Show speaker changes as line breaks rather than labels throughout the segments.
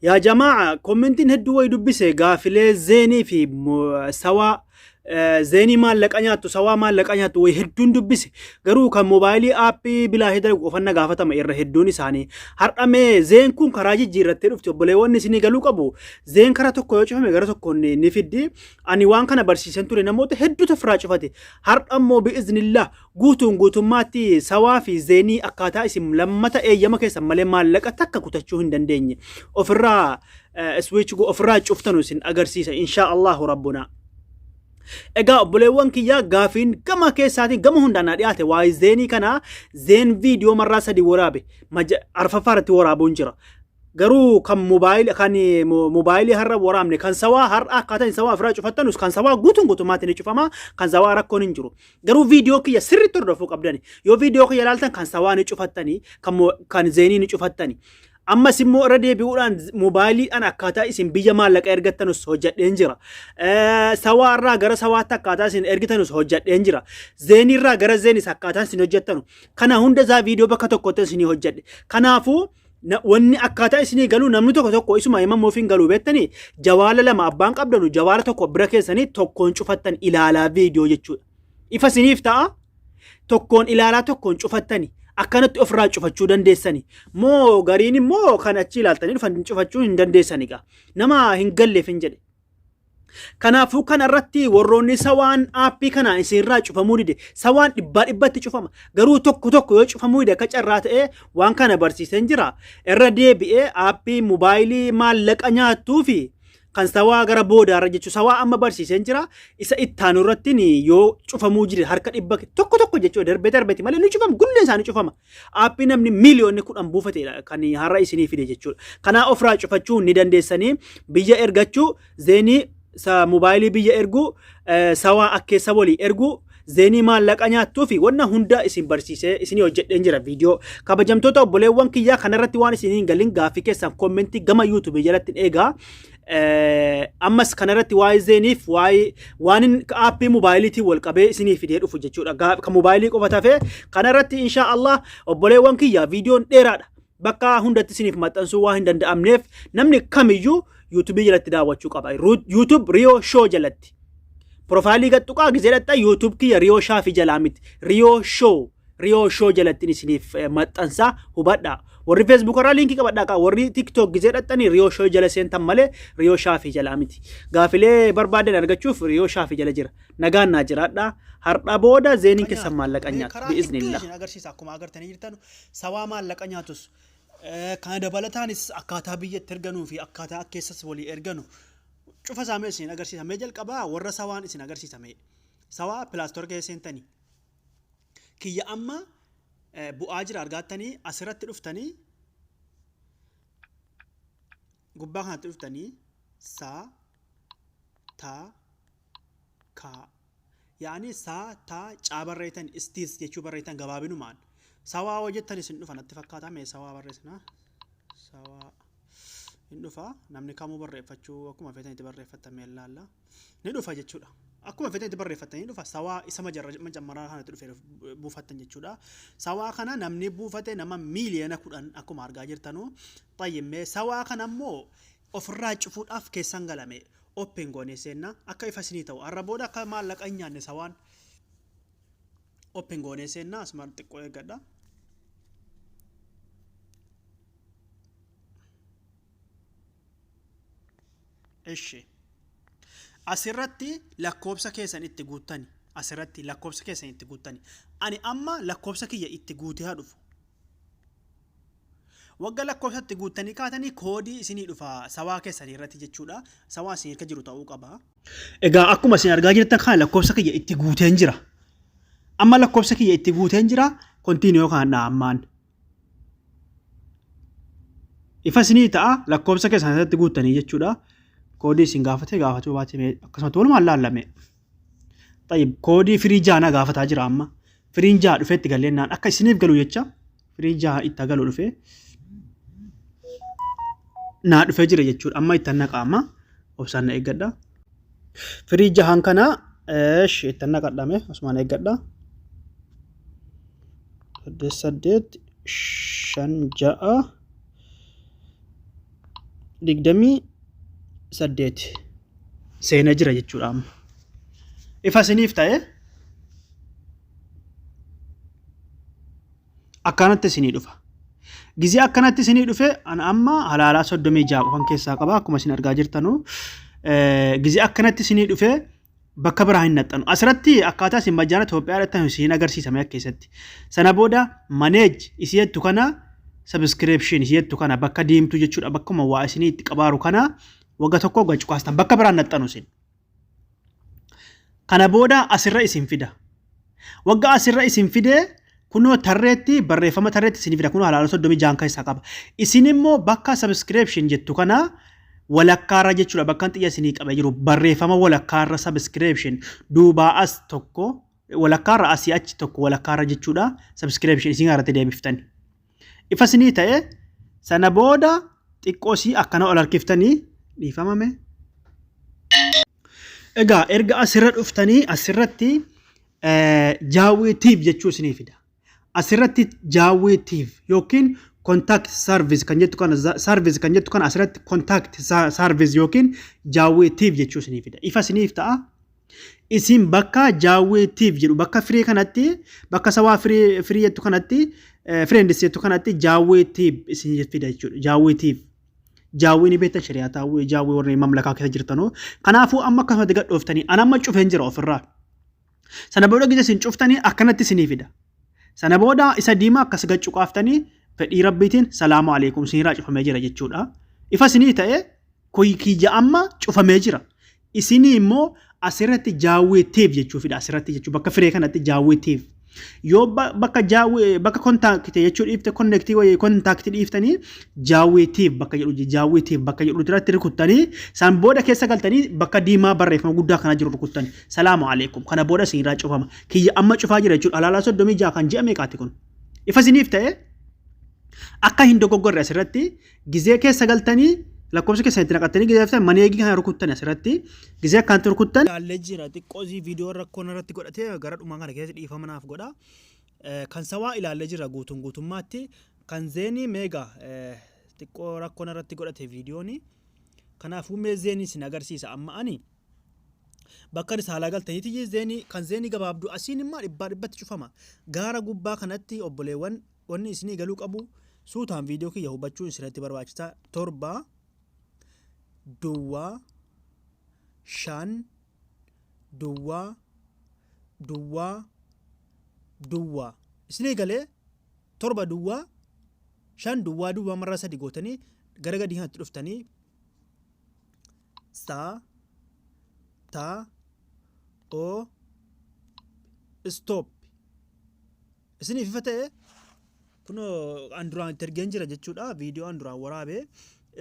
يا جماعة كومنتين هدوا ويدبسي قافلة زيني في سوا زيني مالك أنياتو سوا مالك أنياتو ويهدون دبسي قرو كان موبايلي آبي بلا هدر وفنا قافة ما إرهدوني ساني هرقامي زين كون كراجي جيرتي رفتو بليوان نسيني قالو قبو زين كراتو كويوچو همي غراتو كوني نفيدي أني وان كان برسيسن تولي نموت هدو تفراج فاتي هرقامو بإذن الله قوتون ماتي سوا في زيني أكاتا اسم لما تا ايما كيسا مالي مالك أتاكا كتاچو هندن أفرا سويتش جو أفرا شفتنو سن أغرسيسا إن شاء الله ربنا إجا بلوان كيا غافين كما كيساتي كما هندانا دياته واي زيني كنا زين فيديو مرة سدي ورابي عرفة فارت ورابون جرا قرو كم موبايل كان موبايلي هرب ورامني كان سوا هر أكاتن سوا فراج فتنوس كان سوا قوتون ما تني شوفما كان سوا ركون نجرو قرو فيديو كيا سر تردفوك أبداني يو فيديو كيا لالتن كان سوا نشوفتني كان زيني نشوفتني أما سمو ردي بيقولان موبايلي أنا كاتا اسم بيجا مالك إرجتنوس هجت إنجرا سوا را غرا سوا تا كاتا سين إرجتنوس هجت إنجرا زيني را غرا زيني سكاتا سين هجتنو كنا هوندا زا فيديو بكتو كوتا سين هجت كنا فو wanni akkaataa isinii galuu namni tokko isuma hima moofiin galuu beektanii jawaala lama abbaan qabdanu jawaala tokko bira keessanii tokkoon cufattan ilaalaa viidiyoo jechuudha. Ifa isiniif ta'a tokkoon ilaalaa tokkoon cufattani akkanatti ofirraa cufachuu dandeessani moo gariin immoo kan achi ilaaltanii dhufan cufachuu hin dandeessaniga nama hin galleef hin jedhe. Kanaafuu kana irratti warroonni sawaan aappii kana isinirraa cufamuu dide sawaan dhibbatti cufama garuu tokko yoo cufamuu dide akka carraa ta'ee waan kana barsiisan jira irra deebi'ee aappii moobaayilii maallaqa nyaattuu fi kan sawaa gara boodaarra jechuun sawaa amma barsiisan jira isa ittaanu irratti yoo cufamuu jide harka dhibba tokko jechuun darbee malee ni cufama gulleen isaanii cufama aappii namni miiliyoonni 10 buufatedha kan har'a isinii fide jechuudha. Kanaa ofirraa cufachuu ni dandeessanii biyya ergachuu zeenii sa موبايلي بيجي إرجو سواء أكيسا ولي إرجو زيني ما لك أنيا توفي وانا هندا اسم برسيسة اسمي وجد إنجرا فيديو كابجمتو تو بوليوان كيا خنرتي وان اسمين قالين غافيك سام كومنتي جما يوتيوب جلت إيجا أمس خنرتي واي زينيف واي وان أبي موبايلتي والكابي اسمي فيديو فوجتشو كموبايلي كوفتافه خنرتي إن شاء الله بوليوان كيا فيديو ديرا بكا هندا تسنيف ماتنسو واحد دند أمنيف نمني كميجو يوتيوب جلت داوتشو قبا يوتيوب ريو شو جلت بروفايلي قطقا جلتا يوتيوب كي ريو شافي جلامت ريو شو جلت نسنيف ماتنسا وبدا وري فيسبوك را لينكي قبدا كا وري تيك توك جلتني ريو شو جلسين تمالي ريو شافي جلامت غافلي بربادن ارغچوف ريو شافي جلجر نغان ناجرادا هردا بودا زينين كسمالك انيات باذن الله اگر سيس اكو اگرتني جرتن سوا مالك انياتس كان دبلتانس اكاتا بيه ترغنو في اكاتا اكيسس ولي ارغنو شوف سامي سين اگر سي سامي جل قبا ور سوان سين اگر سي سامي سوا بلاستور كيسنتني كي اما بو اجر ارغاتني اسرت دفتني غبا دفتني سا تا كا يعني سا تا چابريتن استيس يچو بريتن غبابينو مان سوا وجدتني سندفا نتفكاتا مي سوا برسنا سوا ندفا نمني كامو بريفتشو اكو فيتن تبريفتا ميلالا ندفا جچودا اكو فيتن تبريفتا ندفا سوا اسما مجمرا هانت دفير بوفتن جچودا سوا كنا نمني بوفته نما مليون كودان اكو مارغا جرتنو طيب مي سوا كنا مو ofirraa cufuun af keessan galame open goone seenna akka ifasini ta'u arraboodha akka maallaqa nyaanne sawaan open goone seenna asmaan xiqqoo eegadha eshi asirratti lakkoobsa keessan itti guutani asirratti lakkoobsa keessan itti guutani ani amma lakkoobsa kiyya itti guutee haa dhufu wagga lakkoofsatti guutanii kaatanii koodii isinii dhufa sawaa keessanii irratti jechuudha sawaa isin irka jiru ta'uu qaba egaa akkuma isin argaa jirtan kan lakkoofsa kiyya itti guuteen jira amma lakkoofsa kiyya itti guuteen jira kontiiniyoo kan dhaammaan ifa isinii ta'a lakkoofsa keessan irratti guutanii jechuudha koodii isin gaafatu baatee akkasuma walumaan laallame tayyib koodii firiijaana gaafataa jira amma firiinjaa dhufeetti galleennaan akka isiniif galu jecha firiinjaa itti galu dhufee naa dhufee jira jechuudha amma itti naqaama obsaan na eeggadha firiija hankana itti naqadhame osmaan eeggadha 8 5 6 28 seenaa jira jechuudha. Ifa isiniif ta'e akkanatti isinii dhufa. Gizee akkanatti isinii dhufe ana amma halaalaa 36 kan keessaa qaba akkuma isin argaa jirtanu. Gizee akkanatti isinii dhufe bakka biraa hin naxxanu. Asirratti akkaataa isin majjaana Itoophiyaadhaatti isin agarsiisame akka keessatti. Sana booda manage isiyettu kana subscription isiyettu kana bakka diimtuu jechuudha. Bakkuma waa isinii itti qabaaru kana wagga tokko wagga cuqaastan bakka biraa naxxanu isin. Kana booda asirra isin fida. Wagga asirra isin fide kunoo tarreetti barreeffama tarreetti isin fida kunoo halaalaa 36 keessaa qaba. Isin immoo bakka subscription jettu kana walakkaarra jechuudha bakka xiyya isinii qaba jiru barreeffama walakkaarra subscription duubaa as tokko walakkaarra asii achi tokko walakkaarra jechuudha subscription isin irratti deebiftani. Ifa isinii ta'e sana booda xiqqoosii akkana ol harkiftanii dhiifamame. Egaa erga asirra dhuftanii asirratti jaawwitiif jechuu isinii fida. Asirratti jaawwitiif yookiin contact service kan jettu kana service kan jettu kana asirratti contact service yookiin jaawwitiif jechuu isinii fida. Ifa isiniif ta'a. Isin bakka jaawwitiif jedhu bakka firii kanatti bakka sawaa firii jettu kanatti friends jettu kanatti jaawwitiif isinii fida jechuudha. Jaawwitiif jaawwini beekta shari'aa taa'uu jaawwii warreen mamlakaa keessa jirtanoo. Kanaafuu amma akkasumatti gadhooftanii ana amma cufeen jira ofirraa. Sana booda gisa isin cuftanii akkanatti isinii fida. Sana booda isa diimaa akkas gachuqaaftanii fedhii rabbiitiin salaamu alaykum isinirraa cufamee jira jechuudha. Ifa isinii ta'e kiyya amma cufamee jira. Isinii immoo asirratti jaawwitiif jechuu fida asirratti jechuu bakka firee kanatti jaawwitiif. Yoo bakka jaawwee bakka kontaaktii jechuu dhiifte konnektii wayii kontaaktii dhiiftanii jaawwitiif bakka jedhu irratti rukuttanii san booda keessa galtanii bakka diimaa barreeffama guddaa kana jiru rukuttanii salaamu alaykum kana booda isinirraa cufama. Kiyya amma cufaa jira jechuudha halaalaa 36 kan ji'a meeqaati kun. Ifa isiniif ta'e akka hin dogoggorre asirratti gizee keessa galtanii lakkoofsa keessa itti naqattanii gizee fitan maneegii kana rukuttanii asirratti gizee akkanatti rukuttan. Ilaallee jira xiqqoosii viidiyoo rakkoon irratti godhatee gara dhumaa kana keessa dhiifama naaf godha. Kan sawaa ilaallee jira guutummaatti kan zeenii meegaa xiqqoo rakkoon irratti godhate viidiyooni. Kanaafuu mee zeenii isin agarsiisa amma ani bakka risaalaa galtaniiti zeenii kan zeenii gabaabduu asiin immoo dhibbatti cufama. Gaara gubbaa kanatti obboleewwan wanni isinii galuu qabu suutaan viidiyoo kiyya hubachuun isinitti barbaachisa. 7 duwwaa 5 duwwaa isinii galee 7 duwwaa 5 duwwaa marra 3 gootanii gara gadii kanatti dhuftanii saa taa oo stop isiniif ifa ta'e kunoo anduraan itti ergeen jira jechuudha viidiyoo anduraan waraabee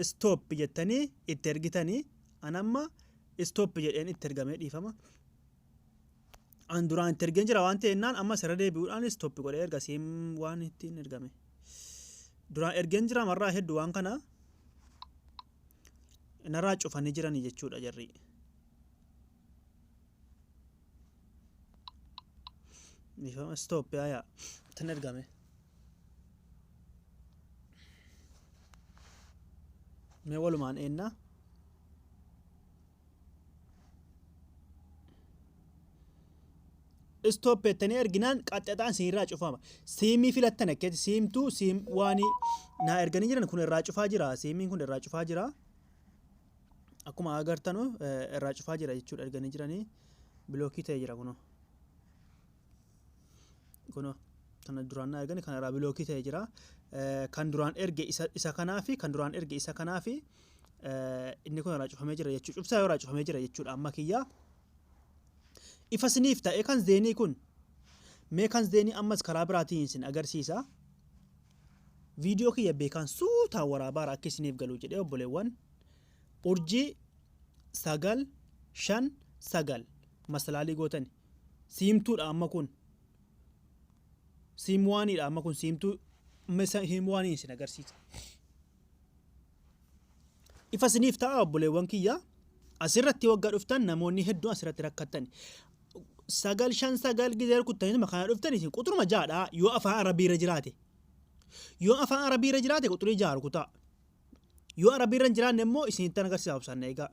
stop jettanii itti ergitanii anamma stop jedheen itti ergamee dhiifama anduraan itti ergeen jira waan ta'ennaan amma sirra deebi'uudhaan stop godhee erga siim waan ittiin ergame duraan ergeen jira marraa hedduu waan kana narraa cufanii jiranii jechuudha jarri. Dhiifama stop yaa tan ergame. Mee walumaan eenna stop jettanii erginaan qaxxaxaan siinirraa cufama. Siimii filattan akkeetti siimtuu siim waanii naa erganii jiran kun irraa cufaa jira. Siimiin kun irraa cufaa jira. Akkuma agartanu irraa cufaa jira jechuudha erganii jiranii bilookii ta'ee jira kunoo. Kunoo kana duraan naa erganii kana irraa bilookii ta'ee jira. Kan duraan erge isa kanaa fi kan duraan erge isa kanaa fi inni kun irraa cufamee jira jechuudha. Cufsaa irraa cufamee jira jechuudha amma kiyyaa. Ifa isiniif ta'e kan zeenii kun mee kan zeenii ammas karaa biraatiin isin agarsiisa. Viidiyoo kiyya beekan suutaa waraabaara akka isiniif galuu jedhee obboleewwan urjii 959 masalaalii gootan siimtuudha amma kun siimwaaniidha amma kun siimtuu siimwaanii isin agarsiisa. Ifa isiniif ta'a obboleewwan kiyya asirratti waggaa dhuftan namoonni hedduun asirratti rakkatan 959 gizee rukuttanii makana dhuftan isin quxuruma jaadha yoo afaan arabii irra jiraate quxurii 6 rukutaa yoo arabii irra jiraan immoo isinitti agarsiisa obsanne egaa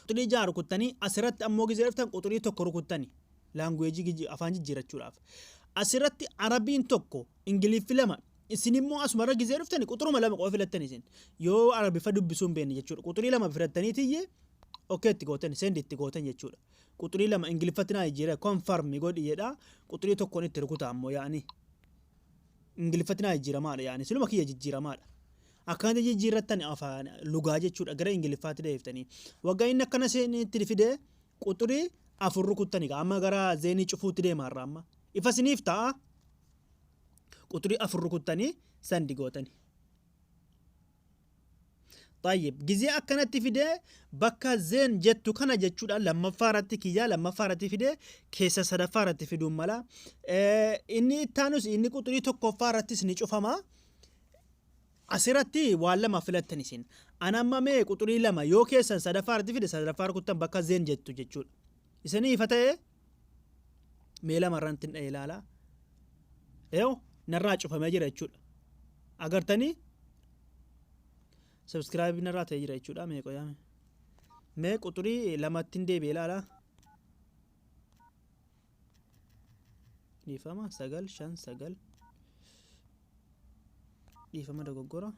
quxurii ja'a rukuttanii asirratti ammoo gizee dhuftan quxurii tokko rukuttanii laanguweejii afaan jijjiirachuudhaaf asirratti arabiin tokko ingiliffi lama isin immoo asumarra gizee dhuftanii quxuruma lama qofa filattanii isin yoo arabiffa dubbisuun beekne jechuudha quxurii lama filattanii tiyyee okay itti gootan send itti gootan jechuudha quxurii lama ingiliffatti naa jijjiira confirm godhi jedha quxurii tokkoon itti rukuta ammoo yaani ingiliffatti naa jijjiiramaadha yaani siluma kiyya jijjiiramaadha akkana jijjiirrattan afaan lugaa jechuudha gara ingiliffaatti deeftanii waggaa inni akkana seenitti fidee quxurii afur rukuttanii amma gara zeenii cufuutti deemaarra amma ifa siniif ta'a quxurii afur rukuttanii sandi gootanii طيب جزء أكنت في ده بكا زين جتو كنا جتشود لما فارت كيا لما فارت في ده كيس سر فارت في دوم ملا إني تانوس إني كتري تو كفارت سنيج أفهمه أسيرتي ولا ما فلت تنسين أنا ما مي كتري لما يو كيس سر فارت في ده سر فار كتم بكا زين جتو جتشود إسني فتاة ميلا مرنتين إيلالا إيو نراج أفهم أجر جتشود أجر تاني subscribe na rata jira jechuudha meeqa yaame mee quxurii lamattiin deebi'ee ilaala dhiifama 959 dhiifama dogoggora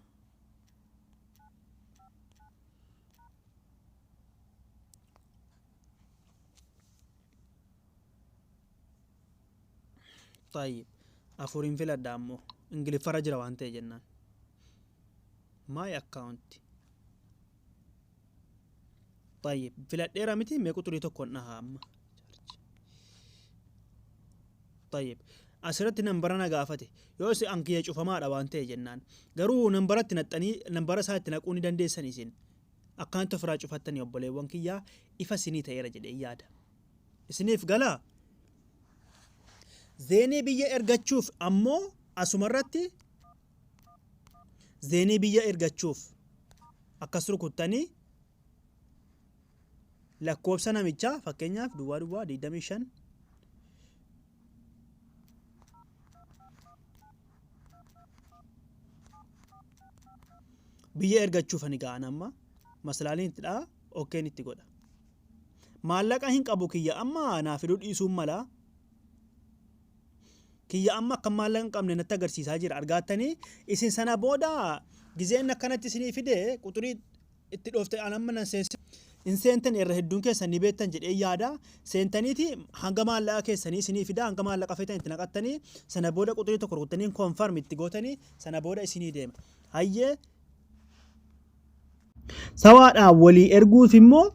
طيب afurin filadha ammoo ingiliffara jira waan ta'e jennaan my account طيب فلات ديرا متي مي قطري تكون نهام طيب اسرت نمبرنا غافتي يوسي انكي يشوف ما دوانتي جنان غرو نمبرت نطني نمبر سات نقوني دنديسني سين اكانت فراچ فتني يوبلي وانكيا يفسني تيرج ديادا اسنيف غلا زيني بيه ارغچوف امو اسمرتي زيني بيه ارغچوف اكسرو كتاني lakkoofsa micha fakkeenyaaf duwwaa 25 biyya ergachuuf ani ga'an amma maslaaliin itti dha okay itti godha maallaqa hin qabu kiyya amma naaf fiduu dhiisuun mala kiyya amma akka maallaqa hin qabne natti agarsiisaa jira argaatanii isin sana booda gizeen akkanatti isinii fide quxurii itti dhoofte anamma nan seensi insenten irra hedduun keessan ni beektan jedhee yaada seentaniiti hanga maallaqa keessanii isinii fida hanga maallaqa feetan itti naqattanii sana booda quxurii tokko rukuttanii confirm itti gootanii sana booda isinii deema hayyee sawaadhaan walii erguuf immoo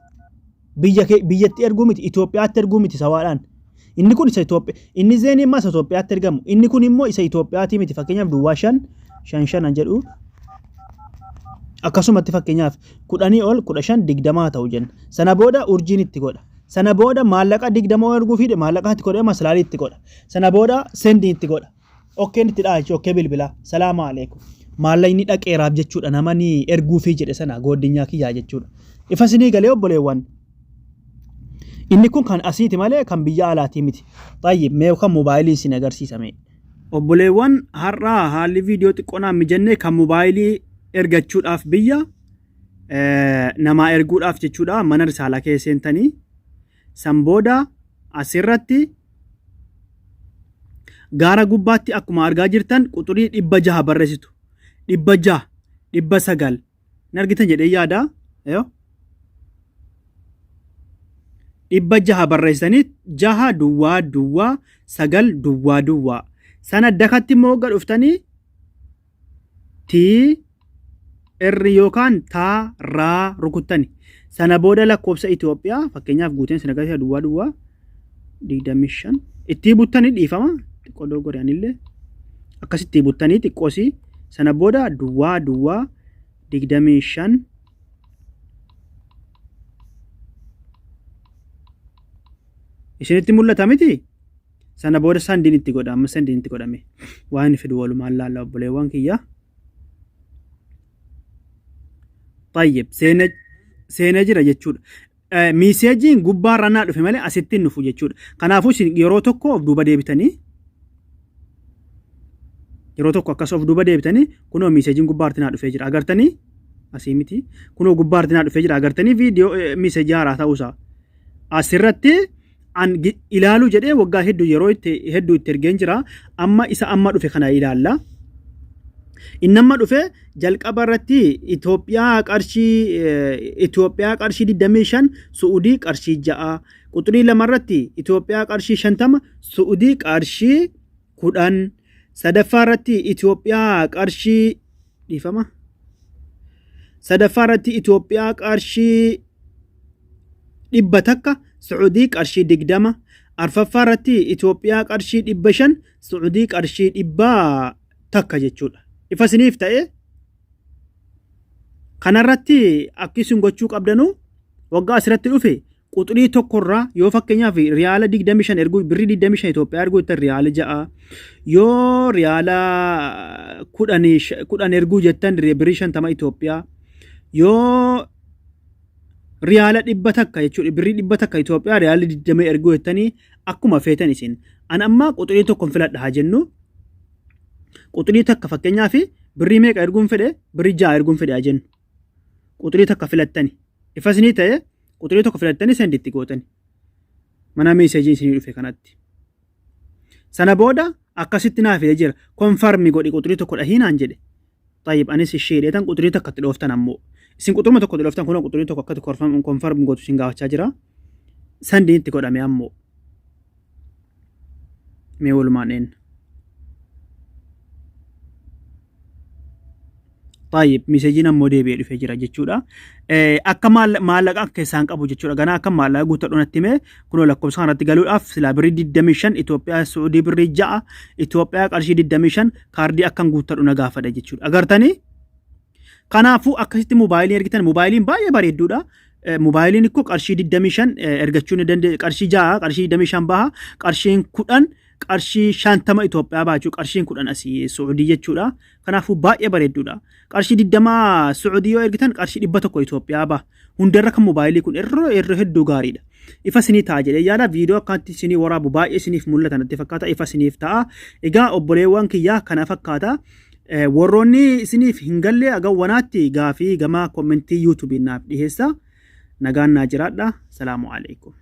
biyyatti erguu miti Itoophiyaatti erguu miti sawaadhaan inni kun isa Itoophiyaa inni zeenii mas Itoophiyaatti ergamu inni kun immoo isa Itoophiyaatti miti fakkeenyaaf duwwaa 5 jedhu akkasumatti fakkeenyaaf 10 ol 15 20 ta'u jenna sana booda urjiin itti godha sana booda maallaqa 20 erguu fi maallaqa itti godha maslaali itti godha sana booda sendi itti godha okay itti dhaachi okay bilbila salaamu alaykum maallaqni dhaqeeraaf jechuudha namani erguu fi jedhe sana goodinyaa kiyyaa jechuudha ifa sinii galee obboleewwan inni kun kan asiiti malee kan biyya alaati miti tayyib mee kan moobaayilii sin agarsiisame obboleewwan har'a haalli viidiyoo xiqqoonaan mijannee kan moobaayilii ergachuudhaaf biyya nama erguudhaaf jechuudha mana risaalaa keesseentanii san booda asirratti gaara gubbaatti akkuma argaa jirtan quxurii 600 barreessitu 600 900 nargitan jedhee yaada yo 600 barreessanii 6 duwwaa duwwaa 9 duwwaa duwwaa sana dakatti immoo gadhuftanii tii irri yookaan taa raa rukuttani sana booda lakkoofsa Itoophiyaa fakkeenyaaf guuteen sin agarsiisa duwwaa duwwaa 25 itti buttanii dhiifama xiqqoo dogooraniillee akkasitti buttanii xiqqoosi sana booda duwwaa duwwaa 25 isinitti mul'ata miti sana booda sandiin itti godha amma sandiin itti godhame waan fidu walumaan laalla obboleewwan kiyya طيب سينا جرا جچود ميساجين غبار رنا دفه مالي اسيتين نفو جچود كنافو يرو توكو دوبا ديبتاني يرو توكو كاسو دوبا ديبتاني كونو ميساجين غبار تنا دفه جرا اگرتاني asimiti kuno gubbaarti naa dhufee jira agartanii viidiyoo miseejii haaraa ta'uusaa asirratti an ilaaluu jedhee waggaa hedduu itti ergeen jira amma isa amma dhufe kana ilaalla innamma dhufe jalqaba irratti Itoophiyaa qarshii 25 Suudii qarshii 6 quxurii lama irratti Itoophiyaa qarshii 50 Suudii qarshii 10 sadaffaa irratti Itoophiyaa qarshii dhiifama sadaffaa irratti Itoophiyaa qarshii 100 Suudii qarshii 20 arfaffaa irratti Itoophiyaa qarshii 500 Suudii qarshii 100 jechuudha ifa siniif ta'e kanarratti akkisuun gochuu qabdanu waggaa asirratti dhufe quxurii tokkorraa yoo fakkeenyaaf riyaala 25 erguu birrii 25 Itoophiyaa erguu itti riyaala 6 yoo riyaala 10 erguu jettan birrii 50 Itoophiyaa yoo riyaala 100 jechuudha birrii 100 Itoophiyaa riyaala 20 erguu jettanii akkuma feetan isin an amma quxurii tokkoon filadha haa jennu quxurii takka fakkeenyaaf birrii meeqa erguun fedhe birrii 6 erguun fedhe haa jennu quxurii takka filattani ifasinii ta'e quxurii tokko filattanii senditti gootani mana meeseejii isinii dhufe kanatti sana booda akkasitti naaf fide jira konfarmi godhi quxurii tokko dhahiinaan jedhe tayyib anis isheedheetan quxurii takkatti dhooftan ammoo isin quxuruma tokko dhooftan kun quxurii tokko akkatti konfarmi gootu isin gaafachaa jira sandiitti godhame ammoo mee walumaan een طيب مسجين مودي بيدو في جرا جتشودا أكمل مالك أكسان كابو جتشودا غنا أكمل مالك قلت لنا تيمه كنوا لكم سان رتقالوا أف سلا بريد الدميشن إثيوبيا السعودي بريجا إثيوبيا أرشيد الدميشن كاردي أكم قلت لنا غافة جتشودا أجر تاني كنافو أكسيت موبايلين أرجتان موبايلين باي بريدودا موبايلين كوك أرشيد الدميشن أرجتشون دند أرشي جا أرشيد الدميشن بها أرشين كودن qarshii 50 Itoophiyaa baachuu qarshiin 10 asii Suudii jechuudha kanaafuu baay'ee bareedduudha qarshii 20 Suudii yoo ergitan qarshii 100 Itoophiyaa baa hundarra kan moobaayilii kun irra hedduu gaariidha ifa sinii ta'a jedhee yaada viidiyoo akkanatti sinii waraabu baay'ee siniif mul'atan itti fakkaata ifa siniif ta'a egaa obboleewwan kiyyaa kana fakkaata warroonni siniif hin galle agawwanaatti gaafii gama kommentii YouTube naaf dhiheessa nagaan naa jiraadha salaamu alaykum